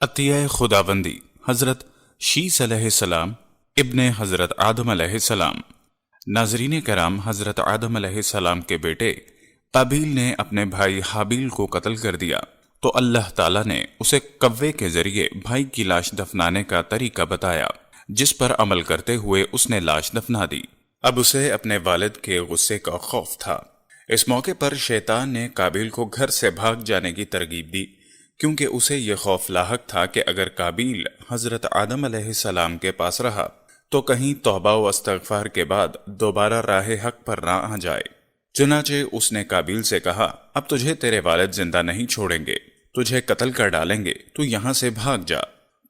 عطیہ خداوندی حضرت شیس علیہ السلام ابن حضرت آدم علیہ السلام۔ ناظرین کرام، حضرت آدم علیہ السلام کے بیٹے قابیل نے اپنے بھائی حابیل کو قتل کر دیا تو اللہ تعالیٰ نے اسے کوے کے ذریعے بھائی کی لاش دفنانے کا طریقہ بتایا، جس پر عمل کرتے ہوئے اس نے لاش دفنا دی۔ اب اسے اپنے والد کے غصے کا خوف تھا۔ اس موقع پر شیطان نے قابیل کو گھر سے بھاگ جانے کی ترغیب دی، کیونکہ اسے یہ خوف لاحق تھا کہ اگر قابیل حضرت آدم علیہ السلام کے پاس رہا تو کہیں توبہ و استغفار کے بعد دوبارہ راہ حق پر نہ آ جائے۔ چنانچہ اس نے قابیل سے کہا، اب تجھے تیرے والد زندہ نہیں چھوڑیں گے، تجھے قتل کر ڈالیں گے، تو یہاں سے بھاگ جا۔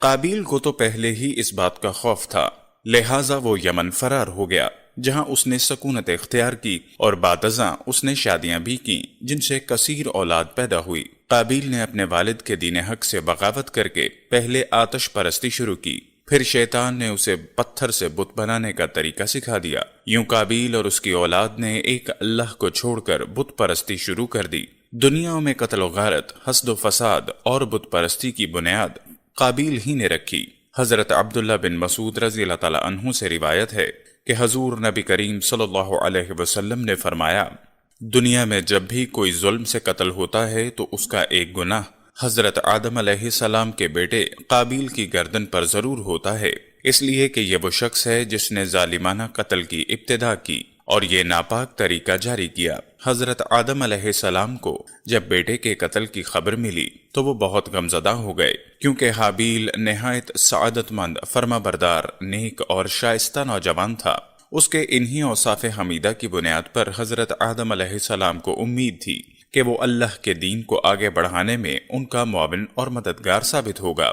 قابیل کو تو پہلے ہی اس بات کا خوف تھا، لہٰذا وہ یمن فرار ہو گیا، جہاں اس نے سکونت اختیار کی اور بعد ازاں اس نے شادیاں بھی کی، جن سے کثیر اولاد پیدا ہوئی۔ قابیل نے اپنے والد کے دین حق سے بغاوت کر کے پہلے آتش پرستی شروع کی، پھر شیطان نے اسے پتھر سے بت بنانے کا طریقہ سکھا دیا۔ یوں قابیل اور اس کی اولاد نے ایک اللہ کو چھوڑ کر بت پرستی شروع کر دی۔ دنیا میں قتل و غارت، حسد و فساد اور بت پرستی کی بنیاد قابیل ہی نے رکھی۔ حضرت عبداللہ بن مسعود رضی اللہ تعالیٰ عنہ سے روایت ہے کہ حضور نبی کریم صلی اللہ علیہ وسلم نے فرمایا، دنیا میں جب بھی کوئی ظلم سے قتل ہوتا ہے تو اس کا ایک گناہ حضرت آدم علیہ السلام کے بیٹے قابیل کی گردن پر ضرور ہوتا ہے، اس لیے کہ یہ وہ شخص ہے جس نے ظالمانہ قتل کی ابتدا کی اور یہ ناپاک طریقہ جاری کیا۔ حضرت آدم علیہ السلام کو جب بیٹے کے قتل کی خبر ملی تو وہ بہت غمزدہ ہو گئے، کیونکہ حابیل نہایت سعادت مند، فرما بردار، نیک اور شائستہ نوجوان تھا۔ اس کے انہی اوصاف حمیدہ کی بنیاد پر حضرت آدم علیہ السلام کو امید تھی کہ وہ اللہ کے دین کو آگے بڑھانے میں ان کا معاون اور مددگار ثابت ہوگا۔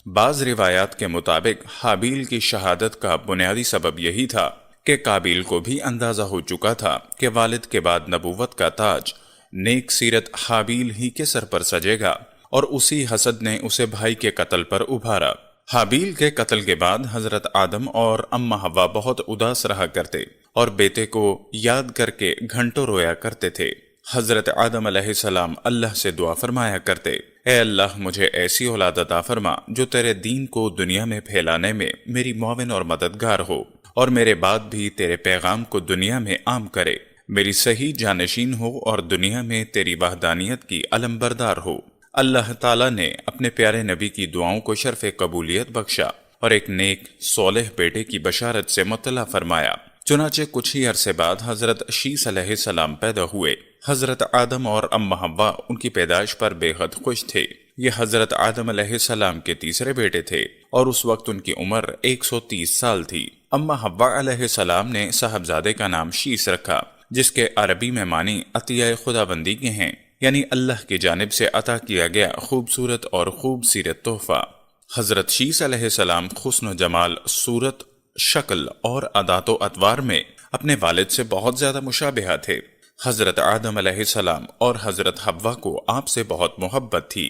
بعض روایات کے مطابق حابیل کی شہادت کا بنیادی سبب یہی تھا کہ قابیل کو بھی اندازہ ہو چکا تھا کہ والد کے بعد نبوت کا تاج نیک سیرت حابیل ہی کے سر پر سجے گا، اور اسی حسد نے اسے بھائی کے قتل پر ابھارا۔ حابیل کے قتل کے بعد حضرت آدم اور اماں حوا بہت اداس رہا کرتے اور بیٹے کو یاد کر کے گھنٹوں رویا کرتے تھے۔ حضرت آدم علیہ السلام اللہ سے دعا فرمایا کرتے، اے اللہ، مجھے ایسی اولاد عطا فرما جو تیرے دین کو دنیا میں پھیلانے میں میری معاون اور مددگار ہو، اور میرے بعد بھی تیرے پیغام کو دنیا میں عام کرے، میری صحیح جانشین ہو اور دنیا میں تیری وحدانیت کی علمبردار ہو۔ اللہ تعالیٰ نے اپنے پیارے نبی کی دعاؤں کو شرف قبولیت بخشا اور ایک نیک صالح بیٹے کی بشارت سے مطلع فرمایا۔ چنانچہ کچھ ہی عرصے بعد حضرت شیس علیہ السلام پیدا ہوئے۔ حضرت آدم اور اماں حوا ان کی پیدائش پر بے حد خوش تھے۔ یہ حضرت آدم علیہ السلام کے تیسرے بیٹے تھے اور اس وقت ان کی عمر 130 سال تھی۔ اماں حوا علیہ السلام نے صاحبزادے کا نام شیس رکھا، جس کے عربی میں معنی عطیہ خداوندی کے ہیں، یعنی اللہ کی جانب سے عطا کیا گیا خوبصورت اور خوب سیرت تحفہ۔ حضرت شیس علیہ السلام حسن و جمال، صورت، شکل اور عادات و اطوار میں اپنے والد سے بہت زیادہ مشابہہ تھے۔ حضرت آدم علیہ السلام اور حضرت حوا کو آپ سے بہت محبت تھی۔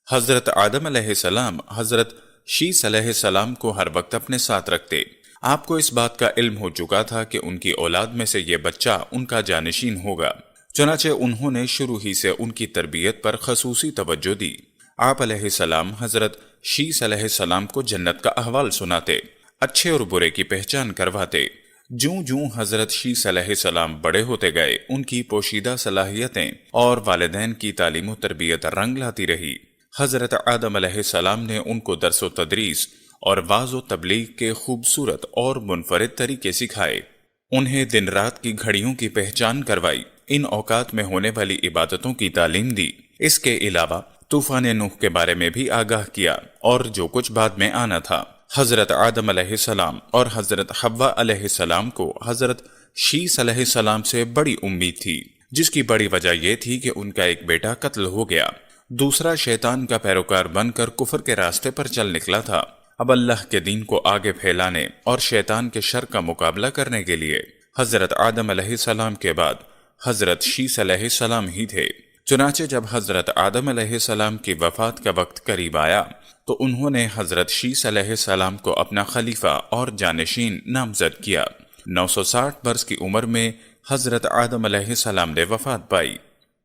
حضرت آدم علیہ السلام حضرت شیس علیہ السلام کو ہر وقت اپنے ساتھ رکھتے۔ آپ کو اس بات کا علم ہو چکا تھا کہ ان کی اولاد میں سے یہ بچہ ان کا جانشین ہوگا، چنانچہ انہوں نے شروع ہی سے ان کی تربیت پر خصوصی توجہ دی۔ آپ علیہ السلام حضرت شیس علیہ السلام کو جنت کا احوال سناتے، اچھے اور برے کی پہچان کرواتے۔ جوں جوں حضرت شیس علیہ السلام بڑے ہوتے گئے، ان کی پوشیدہ صلاحیتیں اور والدین کی تعلیم و تربیت رنگ لاتی رہی۔ حضرت آدم علیہ السلام نے ان کو درس و تدریس اور واعظ و تبلیغ کے خوبصورت اور منفرد طریقے سکھائے، انہیں دن رات کی گھڑیوں کی پہچان کروائی، ان اوقات میں ہونے والی عبادتوں کی تعلیم دی۔ اس کے علاوہ طوفان نوح کے بارے میں بھی آگاہ کیا اور جو کچھ بعد میں آنا تھا۔ حضرت آدم علیہ السلام اور حضرت حوا علیہ السلام کو حضرت شیس علیہ السلام سے بڑی امید تھی، جس کی بڑی وجہ یہ تھی کہ ان کا ایک بیٹا قتل ہو گیا، دوسرا شیطان کا پیروکار بن کر کفر کے راستے پر چل نکلا تھا۔ اب اللہ کے دین کو آگے پھیلانے اور شیطان کے شر کا مقابلہ کرنے کے لیے حضرت آدم علیہ السلام کے بعد حضرت شیس علیہ السلام ہی تھے۔ چنانچہ جب حضرت آدم علیہ السلام کی وفات کا وقت قریب آیا تو انہوں نے حضرت شیس علیہ السلام کو اپنا خلیفہ اور جانشین نامزد کیا۔ 960 برس کی عمر میں حضرت آدم علیہ السلام نے وفات پائی۔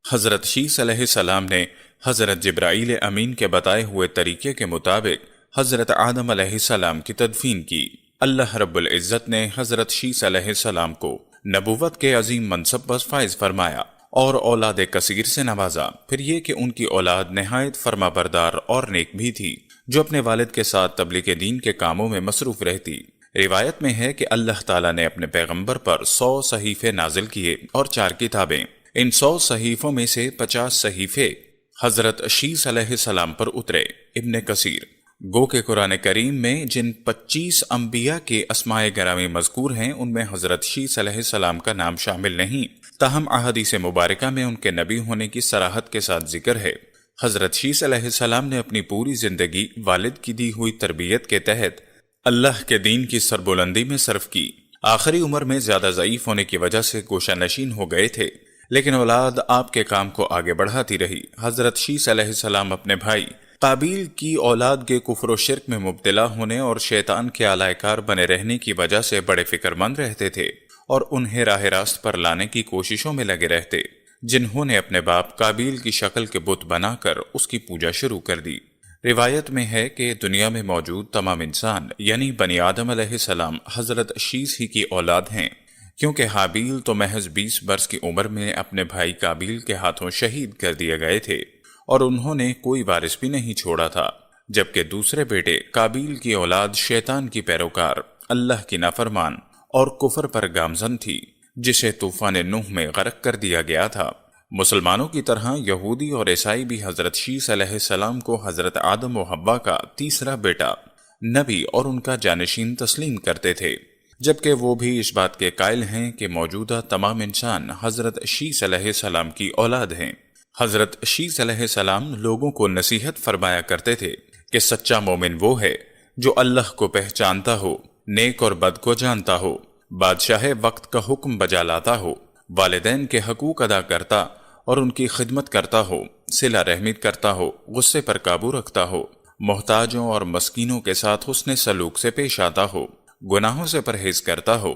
حضرت شیس علیہ السلام نے حضرت جبرائیل امین کے بتائے ہوئے طریقے کے مطابق حضرت آدم علیہ السلام کی تدفین کی۔ اللہ رب العزت نے حضرت شیث علیہ السلام کو نبوت کے عظیم منصب پر فائز فرمایا اور اولاد کثیر سے نوازا۔ پھر یہ کہ ان کی اولاد نہایت فرما بردار اور نیک بھی تھی، جو اپنے والد کے ساتھ تبلیغ دین کے کاموں میں مصروف رہتی۔ روایت میں ہے کہ اللہ تعالیٰ نے اپنے پیغمبر پر 100 صحیفے نازل کیے اور 4 کتابیں۔ ان 100 صحیفوں میں سے 50 صحیفے حضرت شیث علیہ السلام پر اترے۔ ابن کثیر: گو کہ قرآن کریم میں جن 25 انبیاء کے اسماء گرامی مذکور ہیں ان میں حضرت شیث علیہ السلام کا نام شامل نہیں، تاہم احادیث مبارکہ میں ان کے نبی ہونے کی صراحت کے ساتھ ذکر ہے۔ حضرت شیث علیہ السلام نے اپنی پوری زندگی والد کی دی ہوئی تربیت کے تحت اللہ کے دین کی سربلندی میں صرف کی۔ آخری عمر میں زیادہ ضعیف ہونے کی وجہ سے گوشہ نشین ہو گئے تھے، لیکن اولاد آپ کے کام کو آگے بڑھاتی رہی۔ حضرت شیث علیہ السلام اپنے بھائی قابیل کی اولاد کے کفر و شرک میں مبتلا ہونے اور شیطان کے آلائے کار بنے رہنے کی وجہ سے بڑے فکر مند رہتے تھے اور انہیں راہ راست پر لانے کی کوششوں میں لگے رہتے، جنہوں نے اپنے باپ قابیل کی شکل کے بت بنا کر اس کی پوجا شروع کر دی۔ روایت میں ہے کہ دنیا میں موجود تمام انسان یعنی بنی آدم علیہ السلام حضرت شیث ہی کی اولاد ہیں، کیونکہ حابیل تو محض 20 برس کی عمر میں اپنے بھائی قابیل کے ہاتھوں شہید کر دیے گئے تھے اور انہوں نے کوئی وارث بھی نہیں چھوڑا تھا، جبکہ دوسرے بیٹے قابیل کی اولاد شیطان کی پیروکار، اللہ کی نافرمان اور کفر پر گامزن تھی، جسے طوفان نوح میں غرق کر دیا گیا تھا۔ مسلمانوں کی طرح یہودی اور عیسائی بھی حضرت شیث علیہ السلام کو حضرت آدم و حوا کا تیسرا بیٹا، نبی اور ان کا جانشین تسلیم کرتے تھے، جبکہ وہ بھی اس بات کے قائل ہیں کہ موجودہ تمام انسان حضرت شیث علیہ السلام کی اولاد ہیں۔ حضرت شیث علیہ السلام لوگوں کو نصیحت فرمایا کرتے تھے کہ سچا مومن وہ ہے جو اللہ کو پہچانتا ہو، نیک اور بد کو جانتا ہو، بادشاہ وقت کا حکم بجا لاتا ہو، والدین کے حقوق ادا کرتا اور ان کی خدمت کرتا ہو، صلہ رحمی کرتا ہو، غصے پر قابو رکھتا ہو، محتاجوں اور مسکینوں کے ساتھ حسن سلوک سے پیش آتا ہو، گناہوں سے پرہیز کرتا ہو،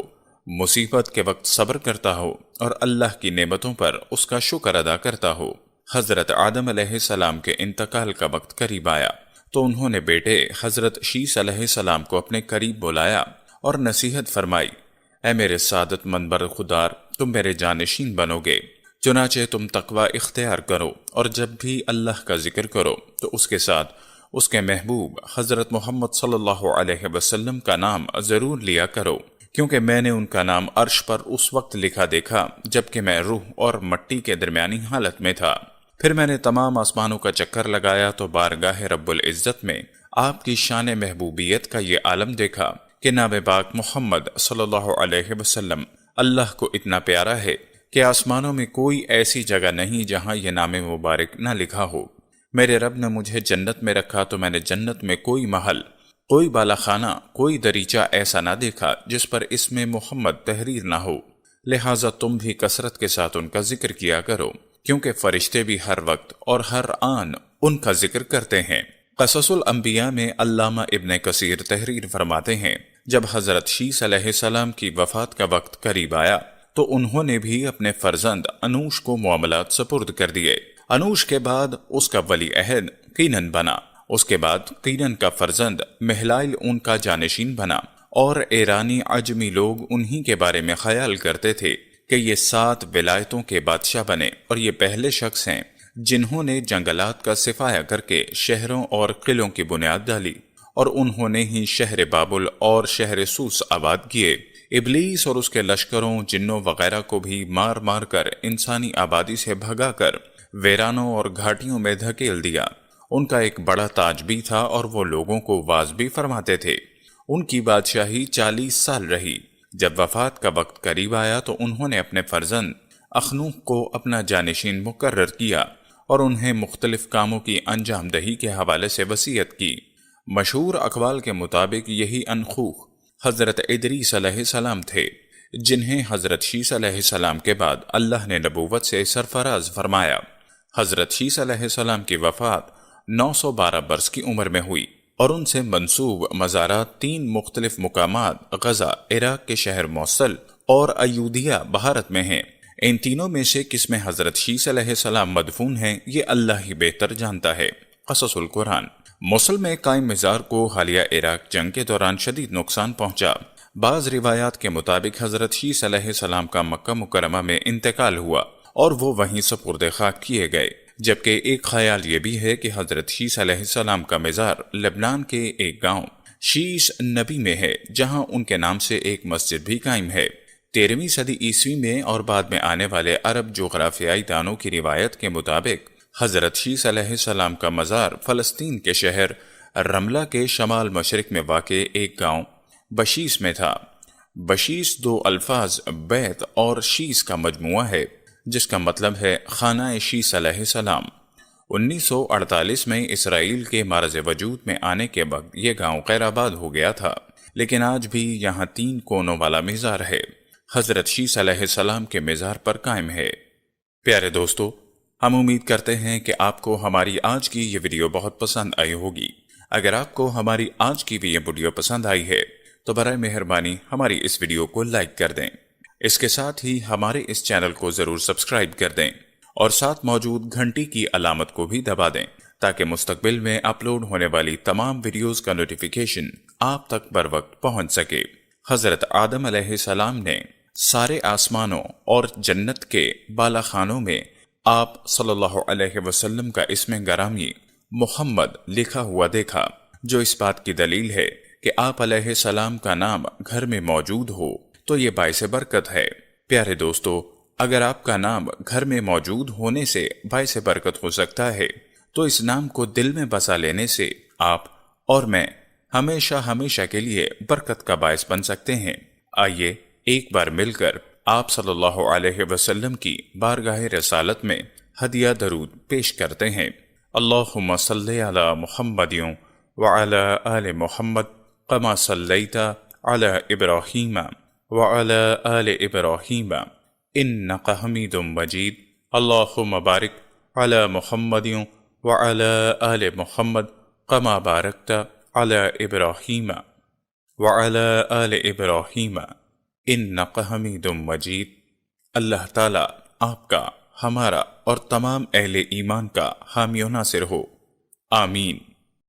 مصیبت کے وقت صبر کرتا ہو اور اللہ کی نعمتوں پر اس کا شکر ادا کرتا ہو۔ حضرت آدم علیہ السلام کے انتقال کا وقت قریب آیا تو انہوں نے بیٹے حضرت شیث علیہ السلام کو اپنے قریب بلایا اور نصیحت فرمائی: اے میرے سعادت مند برخودار، تم میرے جانشین بنو گے، چنانچہ تم تقوی اختیار کرو اور جب بھی اللہ کا ذکر کرو تو اس کے ساتھ اس کے محبوب حضرت محمد صلی اللہ علیہ وسلم کا نام ضرور لیا کرو، کیونکہ میں نے ان کا نام عرش پر اس وقت لکھا دیکھا جبکہ میں روح اور مٹی کے درمیانی حالت میں تھا۔ پھر میں نے تمام آسمانوں کا چکر لگایا تو بارگاہ رب العزت میں آپ کی شان محبوبیت کا یہ عالم دیکھا کہ نام پاک محمد صلی اللہ علیہ وسلم اللہ کو اتنا پیارا ہے کہ آسمانوں میں کوئی ایسی جگہ نہیں جہاں یہ نام مبارک نہ لکھا ہو۔ میرے رب نے مجھے جنت میں رکھا تو میں نے جنت میں کوئی محل، کوئی بالا خانہ، کوئی دریچہ ایسا نہ دیکھا جس پر اسم محمد تحریر نہ ہو، لہٰذا تم بھی کثرت کے ساتھ ان کا ذکر کیا کرو، کیونکہ فرشتے بھی ہر وقت اور ہر آن ان کا ذکر کرتے ہیں۔ قصص الانبیاء میں علامہ ابن کثیر تحریر فرماتے ہیں، جب حضرت شیث علیہ السلام کی وفات کا وقت قریب آیا تو انہوں نے بھی اپنے فرزند انوش کو معاملات سپرد کر دیے۔ انوش کے بعد اس کا ولی عہد قینن بنا، اس کے بعد قینن کا فرزند مہلائل ان کا جانشین بنا، اور ایرانی عجمی لوگ انہی کے بارے میں خیال کرتے تھے کہ یہ 7 ولایتوں کے بادشاہ بنے، اور یہ پہلے شخص ہیں جنہوں نے جنگلات کا صفایا کر کے شہروں اور قلعوں کی بنیاد ڈالی، اور انہوں نے ہی شہر بابل اور شہر سوس آباد کیے۔ ابلیس اور اس کے لشکروں، جنوں وغیرہ کو بھی مار مار کر انسانی آبادی سے بھگا کر ویرانوں اور گھاٹیوں میں دھکیل دیا۔ ان کا ایک بڑا تاج بھی تھا اور وہ لوگوں کو واعظ بھی فرماتے تھے۔ ان کی بادشاہی 40 سال رہی۔ جب وفات کا وقت قریب آیا تو انہوں نے اپنے فرزند اخنوخ کو اپنا جانشین مقرر کیا اور انہیں مختلف کاموں کی انجام دہی کے حوالے سے وصیت کی۔ مشہور اقوال کے مطابق یہی انخوخ حضرت ادریس علیہ السلام تھے، جنہیں حضرت شیث علیہ السلام کے بعد اللہ نے نبوت سے سرفراز فرمایا۔ حضرت شیث علیہ السلام کی وفات 912 برس کی عمر میں ہوئی، اور ان سے منسوب مزارات 3 مختلف مقامات غزہ، عراق کے شہر موصل اور ایودھیا بھارت میں ہیں۔ ان تینوں میں سے کس میں حضرت شیس علیہ السلام مدفون ہیں یہ اللہ ہی بہتر جانتا ہے۔ قصص القرآن۔ موصل میں قائم مزار کو حالیہ عراق جنگ کے دوران شدید نقصان پہنچا۔ بعض روایات کے مطابق حضرت شیس علیہ السلام کا مکہ مکرمہ میں انتقال ہوا اور وہ وہیں سپرد خاک کیے گئے، جبکہ ایک خیال یہ بھی ہے کہ حضرت شیس علیہ السلام کا مزار لبنان کے ایک گاؤں شیس نبی میں ہے، جہاں ان کے نام سے ایک مسجد بھی قائم ہے۔ 13ویں صدی عیسوی میں اور بعد میں آنے والے عرب جغرافیائی دانوں کی روایت کے مطابق حضرت شیس علیہ السلام کا مزار فلسطین کے شہر رملہ کے شمال مشرق میں واقع ایک گاؤں بشیس میں تھا۔ بشیس دو الفاظ بیت اور شیس کا مجموعہ ہے، جس کا مطلب ہے خانہ شیس علیہ السلام۔ 1948 میں اسرائیل کے معرض وجود میں آنے کے وقت یہ گاؤں خیر آباد ہو گیا تھا، لیکن آج بھی یہاں 3 کونوں والا مزار ہے، حضرت شیس علیہ السلام کے مزار پر قائم ہے۔ پیارے دوستو، ہم امید کرتے ہیں کہ آپ کو ہماری آج کی یہ ویڈیو بہت پسند آئی ہوگی۔ اگر آپ کو ہماری آج کی بھی یہ ویڈیو پسند آئی ہے تو برائے مہربانی ہماری اس ویڈیو کو لائک کر دیں۔ اس کے ساتھ ہی ہمارے اس چینل کو ضرور سبسکرائب کر دیں اور ساتھ موجود گھنٹی کی علامت کو بھی دبا دیں تاکہ مستقبل میں اپلوڈ ہونے والی تمام ویڈیوز کا نوٹیفیکیشن آپ تک بر وقت پہنچ سکے۔ حضرت آدم علیہ السلام نے سارے آسمانوں اور جنت کے بالا خانوں میں آپ صلی اللہ علیہ وسلم کا اسم گرامی محمد لکھا ہوا دیکھا، جو اس بات کی دلیل ہے کہ آپ علیہ السلام کا نام گھر میں موجود ہو تو یہ باعث برکت ہے۔ پیارے دوستو، اگر آپ کا نام گھر میں موجود ہونے سے باعث برکت ہو سکتا ہے تو اس نام کو دل میں بسا لینے سے آپ اور میں ہمیشہ ہمیشہ کے لیے برکت کا باعث بن سکتے ہیں۔ آئیے ایک بار مل کر آپ صلی اللہ علیہ وسلم کی بارگاہ رسالت میں ہدیہ درود پیش کرتے ہیں۔ اللہم صلی علی محمد وعلی آل محمد کما صلیت علی ابراہیم وعلی آل ابراہیم انک حمید مجید۔ اللہم بارک علی محمد وعلی آل محمد کما بارکت علی ابراہیم وعلی آل ابراہیم انک حمید مجید۔ اللہ تعالیٰ آپ کا، ہمارا اور تمام اہل ایمان کا حامی و ناصر ہو، آمین۔